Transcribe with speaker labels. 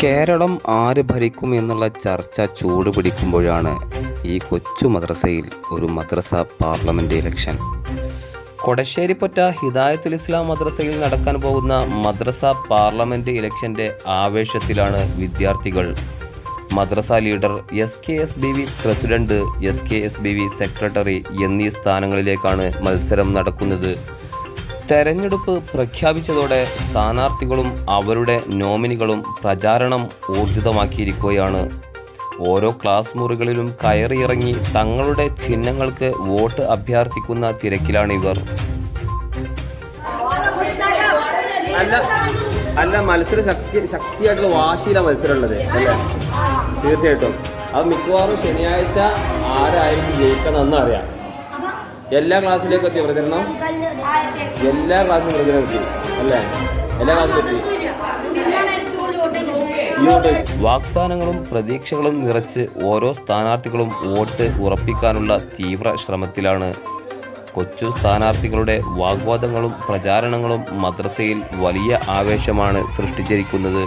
Speaker 1: കേരളം ആര് ഭരിക്കും എന്നുള്ള ചർച്ച ചൂട് പിടിക്കുമ്പോഴാണ് ഈ കൊച്ചു മദ്രസയിൽ ഒരു മദ്രസ പാർലമെൻറ്റ് ഇലക്ഷൻ. കൊടശ്ശേരിപ്പൊറ്റ ഹിദായത്തുൽ ഇസ്ലാം മദ്രസയിൽ നടക്കാൻ പോകുന്ന മദ്രസ പാർലമെൻറ്റ് ഇലക്ഷൻ്റെ ആവേശത്തിലാണ് വിദ്യാർത്ഥികൾ. മദ്രസ leader, SKSBV president, SKSBV secretary എന്നീ സ്ഥാനങ്ങളിലേക്കാണ് മത്സരം നടക്കുന്നത്. തെരഞ്ഞെടുപ്പ് പ്രഖ്യാപിച്ചതോടെ സ്ഥാനാർത്ഥികളും അവരുടെ നോമിനികളും പ്രചാരണം ഊർജിതമാക്കിയിരിക്കുകയാണ്. ഓരോ ക്ലാസ് മുറികളിലും കയറിയിറങ്ങി തങ്ങളുടെ ചിഹ്നങ്ങൾക്ക് വോട്ട് അഭ്യർത്ഥിക്കുന്ന തിരക്കിലാണിവർ. അല്ല മത്സരം ശക്തിയായിട്ടുള്ള വാശിയിലാണ് മത്സരം ഉള്ളത് അല്ലേ? തീർച്ചയായിട്ടും. അത് മിക്കവാറും ശനിയാഴ്ച ആരായിരിക്കും ജയിക്കണമെന്ന് അറിയാം. എല്ലാ ക്ലാസ്സിലേക്കും എത്തിയ പ്രചരണം, എല്ലാ ക്ലാസ്സിലും പ്രചരണം എത്തി അല്ലേ? എല്ലാ ക്ലാസ്സിലും എത്തി. വാഗ്ദാനങ്ങളും പ്രതീക്ഷകളും നിറച്ച് ഓരോ സ്ഥാനാർത്ഥികളും വോട്ട് ഉറപ്പിക്കാനുള്ള തീവ്ര ശ്രമത്തിലാണ്. കൊച്ചു സ്ഥാനാർത്ഥികളുടെ വാഗ്വാദങ്ങളും പ്രചാരണങ്ങളും മദ്രസയിൽ വലിയ ആവേശമാണ് സൃഷ്ടിച്ചിരിക്കുന്നത്.